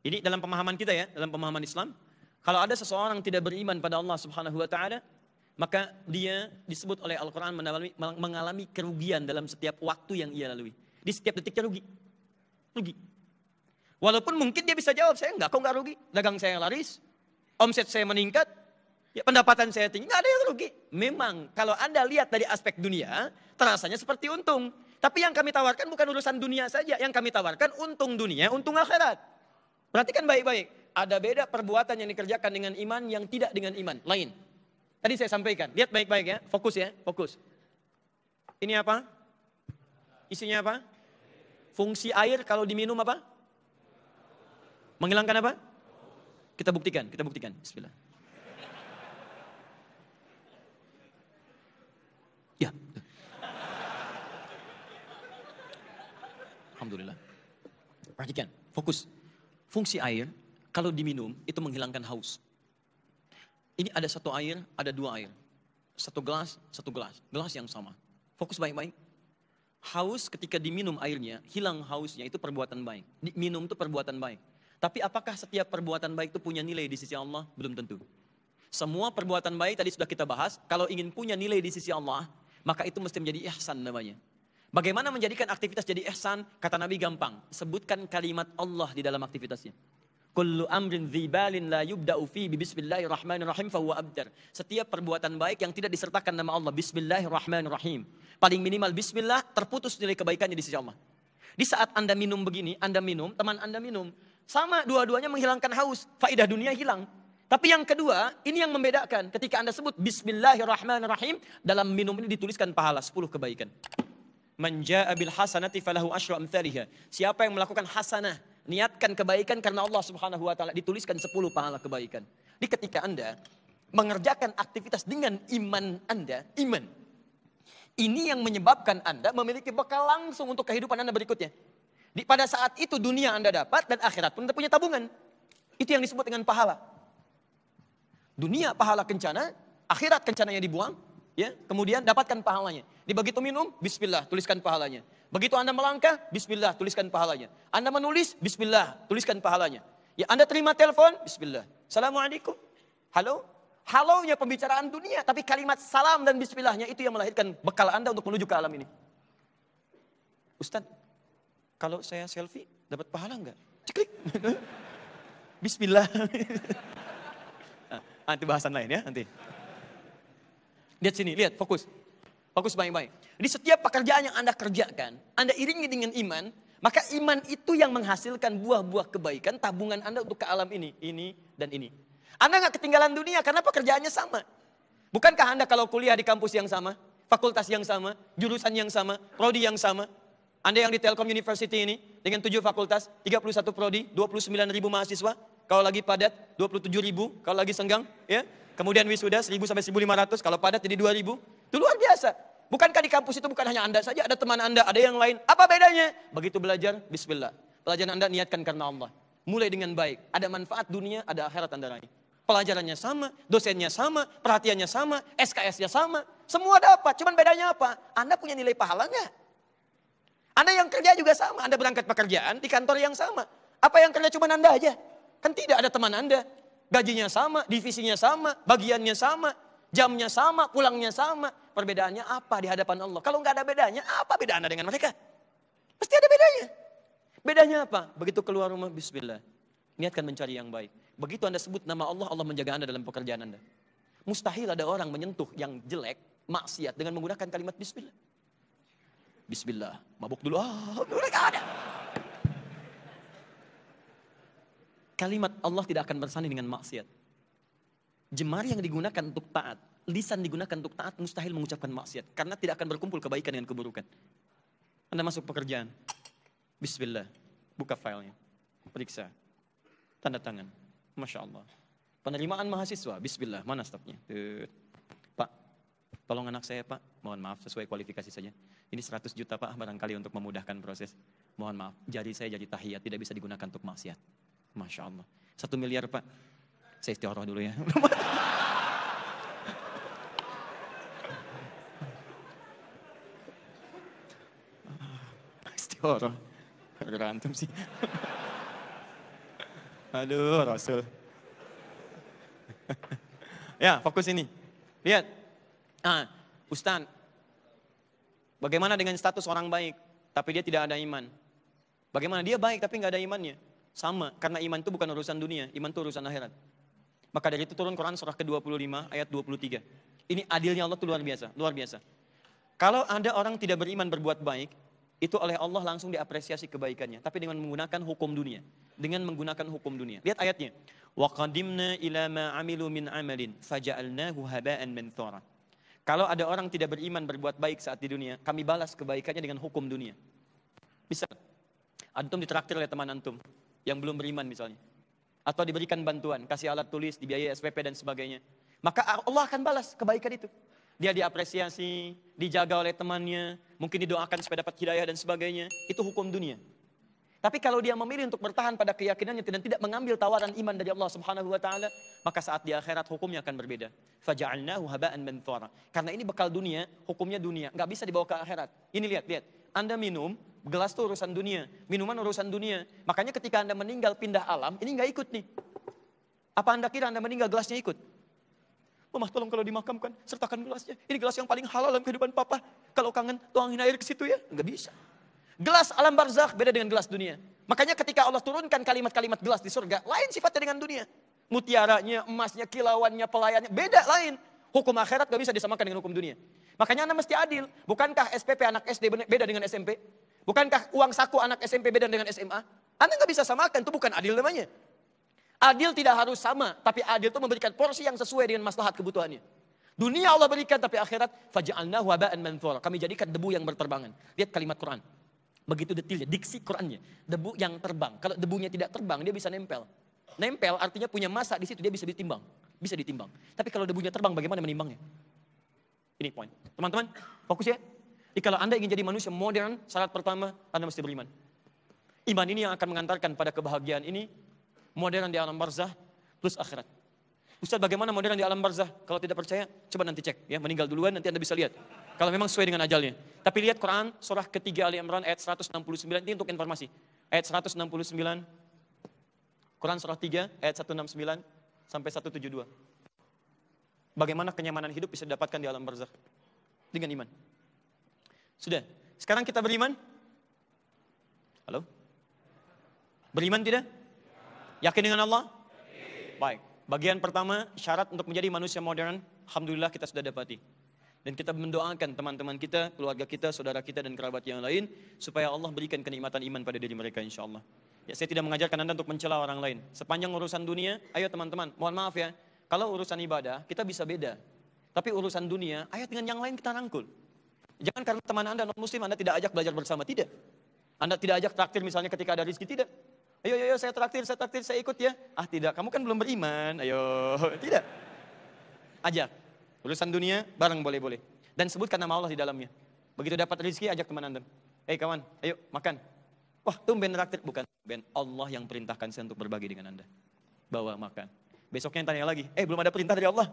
Ini dalam pemahaman kita ya, dalam pemahaman Islam. Kalau ada seseorang tidak beriman pada Allah Subhanahu wa taala, maka dia disebut oleh Al-Quran mengalami kerugian dalam setiap waktu yang ia lalui. Di setiap detiknya rugi. Rugi. Walaupun mungkin dia bisa jawab, saya enggak, kok enggak rugi. Dagang saya laris, omset saya meningkat, ya pendapatan saya tinggi, enggak ada yang rugi. Memang kalau Anda lihat dari aspek dunia, terasanya seperti untung. Tapi yang kami tawarkan bukan urusan dunia saja. Yang kami tawarkan untung dunia, untung akhirat. Perhatikan baik-baik. Ada beda perbuatan yang dikerjakan dengan iman yang tidak dengan iman. Lain. Tadi saya sampaikan. Lihat baik-baik ya. Fokus ya. Fokus. Ini apa? Isinya apa? Fungsi air kalau diminum apa? Menghilangkan apa? Kita buktikan. Kita buktikan. Bismillah. Ya. Alhamdulillah. Perhatikan. Fokus. Fungsi air kalau diminum itu menghilangkan haus. Ini ada satu air, ada dua air. Satu gelas, satu gelas. Gelas yang sama. Fokus baik-baik. Haus ketika diminum airnya, hilang hausnya itu perbuatan baik. Minum itu perbuatan baik. Tapi apakah setiap perbuatan baik itu punya nilai di sisi Allah? Belum tentu. Semua perbuatan baik tadi sudah kita bahas. Kalau ingin punya nilai di sisi Allah, maka itu mesti menjadi ihsan namanya. Bagaimana menjadikan aktivitas jadi ihsan? Kata Nabi gampang. Sebutkan kalimat Allah di dalam aktivitasnya. Kullu amrin dzibalin la yubda'u fi bismillahirrahmanirrahim fahuwa abtar. Setiap perbuatan baik yang tidak disertakan nama Allah, bismillahirrahmanirrahim. Paling minimal bismillah, terputus nilai kebaikannya di sisi Allah. Di saat Anda minum begini, Anda minum, teman Anda minum, sama dua-duanya menghilangkan haus, faedah dunia hilang. Tapi yang kedua, ini yang membedakan. Ketika Anda sebut bismillahirrahmanirrahim, dalam minum ini dituliskan pahala 10 kebaikan. Man jaa bil hasanati falahu asyru amsalihha. Siapa yang melakukan hasanah, niatkan kebaikan karena Allah Subhanahu wa taala, dituliskan 10 pahala kebaikan. Di ketika Anda mengerjakan aktivitas dengan iman Anda, iman. Ini yang menyebabkan Anda memiliki bekal langsung untuk kehidupan Anda berikutnya. Pada saat itu dunia Anda dapat dan akhirat pun Anda punya tabungan. Itu yang disebut dengan pahala. Dunia pahala kencana, akhirat kencananya dibuang, ya, kemudian dapatkan pahalanya. Di begitu minum, bismillah, tuliskan pahalanya. Begitu Anda melangkah, bismillah, tuliskan pahalanya. Anda menulis, bismillah, tuliskan pahalanya. Ya, Anda terima telepon, bismillah. Assalamualaikum. Halo? Halonya pembicaraan dunia, tapi kalimat salam dan bismillahnya itu yang melahirkan bekal Anda untuk menuju ke alam ini. Ustaz, kalau saya selfie, dapat pahala enggak? Ceklik. Bismillah. Nanti bahasan lain ya, nanti. Lihat sini, lihat, fokus. Fokus baik-baik. Di setiap pekerjaan yang Anda kerjakan, Anda iringi dengan iman, maka iman itu yang menghasilkan buah-buah kebaikan, tabungan Anda untuk ke alam ini dan ini. Anda nggak ketinggalan dunia karena pekerjaannya sama. Bukankah Anda kalau kuliah di kampus yang sama, fakultas yang sama, jurusan yang sama, prodi yang sama? Anda yang di Telkom University ini, dengan 7 fakultas, 31 prodi, 29.000 mahasiswa, kalau lagi padat, 27.000, kalau lagi senggang, ya. Kemudian wisuda 1.000 sampai 1.500, kalau padat jadi 2.000. Itu luar biasa. Bukankah di kampus itu bukan hanya Anda saja, ada teman Anda, ada yang lain. Apa bedanya? Begitu belajar, bismillah. Pelajaran Anda niatkan karena Allah. Mulai dengan baik. Ada manfaat dunia, ada akhirat Anda raih. Pelajarannya sama, dosennya sama, perhatiannya sama, SKS-nya sama. Semua dapat, cuman bedanya apa? Anda punya nilai pahala nggak? Anda yang kerja juga sama. Anda berangkat pekerjaan di kantor yang sama. Apa yang kerja cuma Anda aja? Kan tidak, ada teman Anda. Gajinya sama, divisinya sama, bagiannya sama, jamnya sama, pulangnya sama. Perbedaannya apa di hadapan Allah? Kalau nggak ada bedanya, apa beda Anda dengan mereka? Pasti ada bedanya. Bedanya apa? Begitu keluar rumah, bismillah. Niatkan mencari yang baik. Begitu Anda sebut nama Allah, Allah menjaga Anda dalam pekerjaan Anda. Mustahil ada orang menyentuh yang jelek, maksiat dengan menggunakan kalimat bismillah. Bismillah, mabuk dulu, mereka ada. Kalimat Allah tidak akan bersanding dengan maksiat. Jemari yang digunakan untuk taat, lisan digunakan untuk taat, mustahil mengucapkan maksiat. Karena tidak akan berkumpul kebaikan dengan keburukan. Anda masuk pekerjaan, bismillah, buka filenya, periksa, tanda tangan, Masya Allah. Penerimaan mahasiswa, bismillah, mana stafnya? Pak, tolong anak saya Pak, mohon maaf sesuai kualifikasi saja. Ini 100 juta Pak, barangkali untuk memudahkan proses. Mohon maaf, jari saya jadi tahiyat, tidak bisa digunakan untuk maksiat. Masya Allah. 1 miliar Pak, saya istiqoroh dulu ya. Istiqoroh, berantem sih. Aduh, Rasul. Ya, fokus ini. Lihat. Ustaz, bagaimana dengan status orang baik, tapi dia tidak ada iman? Bagaimana dia baik tapi nggak ada imannya? Sama, karena iman itu bukan urusan dunia, iman itu urusan akhirat. Maka dari itu turun Quran surah ke-25 ayat 23. Ini adilnya Allah itu luar biasa, luar biasa. Kalau ada orang tidak beriman berbuat baik, itu oleh Allah langsung diapresiasi kebaikannya, tapi dengan menggunakan hukum dunia. Dengan menggunakan hukum dunia. Lihat ayatnya. Wa qadimna ila ma 'amilu min 'amalin faja'alnahu haba'an manthura. Kalau ada orang tidak beriman berbuat baik saat di dunia, kami balas kebaikannya dengan hukum dunia. Misal, antum ditraktir oleh teman antum yang belum beriman misalnya. Atau diberikan bantuan, kasih alat tulis, dibiayai SPP dan sebagainya. Maka Allah akan balas kebaikan itu. Dia diapresiasi, dijaga oleh temannya, mungkin didoakan supaya dapat hidayah dan sebagainya. Itu hukum dunia. Tapi kalau dia memilih untuk bertahan pada keyakinannya dan tidak mengambil tawaran iman dari Allah Subhanahu wa taala, maka saat di akhirat hukumnya akan berbeda. Faja'alnahu haba'an manthura. Karena ini bekal dunia, hukumnya dunia, enggak bisa dibawa ke akhirat. Ini lihat. Anda minum, gelas itu urusan dunia, minuman urusan dunia. Makanya ketika Anda meninggal pindah alam, ini enggak ikut nih. Apa Anda kira Anda meninggal gelasnya ikut? Mama tolong kalau dimakamkan, sertakan gelasnya. Ini gelas yang paling halal dalam kehidupan papa. Kalau kangen, tuangin air ke situ ya. Enggak bisa. Gelas alam barzakh beda dengan gelas dunia. Makanya ketika Allah turunkan kalimat-kalimat gelas di surga, lain sifatnya dengan dunia. Mutiaranya, emasnya, kilauannya, pelayannya, beda lain. Hukum akhirat gak bisa disamakan dengan hukum dunia. Makanya Anda mesti adil. Bukankah SPP anak SD beda dengan SMP? Bukankah uang saku anak SMP beda dengan SMA? Anda gak bisa samakan, itu bukan adil namanya. Adil tidak harus sama, tapi adil itu memberikan porsi yang sesuai dengan maslahat kebutuhannya. Dunia Allah berikan, tapi akhirat faja'alnahu haba'an manthura. Kami jadikan debu yang berterbangan. Lihat kalimat Quran. Begitu detailnya, diksi Qurannya. Debu yang terbang. Kalau debunya tidak terbang, dia bisa nempel. Nempel artinya punya massa di situ, dia bisa ditimbang. Bisa ditimbang. Tapi kalau debunya terbang, bagaimana menimbangnya? Ini poin. Teman-teman, fokus ya. Jadi kalau Anda ingin jadi manusia modern, syarat pertama, Anda mesti beriman. Iman ini yang akan mengantarkan pada kebahagiaan ini, modern di alam barzah, plus akhirat. Ustaz, bagaimana modern di alam barzah? Kalau tidak percaya, coba nanti cek. Ya, meninggal duluan, nanti Anda bisa lihat. Kalau memang sesuai dengan ajalnya. Tapi lihat Quran, surah ketiga Ali Imran, ayat 169, ini untuk informasi. Ayat 169, Quran surah 3, ayat 169, sampai 172. Bagaimana kenyamanan hidup bisa didapatkan di alam barzakh? Dengan iman. Sudah, sekarang kita beriman? Halo? Beriman tidak? Yakin dengan Allah? Baik, bagian pertama, syarat untuk menjadi manusia modern, alhamdulillah kita sudah dapati. Dan kita mendoakan teman-teman kita, keluarga kita, saudara kita, dan kerabat yang lain, supaya Allah berikan kenikmatan iman pada diri mereka insyaAllah. Ya, saya tidak mengajarkan Anda untuk mencela orang lain. Sepanjang urusan dunia, ayo teman-teman, mohon maaf ya, kalau urusan ibadah, kita bisa beda. Tapi urusan dunia, ayo dengan yang lain kita rangkul. Jangan karena teman Anda non-muslim, Anda tidak ajak belajar bersama, tidak. Anda tidak ajak traktir misalnya ketika ada rezeki, tidak. Ayo, saya traktir, saya ikut ya. Ah tidak, kamu kan belum beriman, ayo, tidak. Ajak. Urusan dunia, bareng boleh-boleh. Dan sebutkan nama Allah di dalamnya. Begitu dapat rezeki, ajak teman Anda. Kawan, ayo makan. Wah, tumben traktir. Bukan tumben, Allah yang perintahkan saya untuk berbagi dengan Anda. Bawa makan. Besoknya tanya lagi, belum ada perintah dari Allah.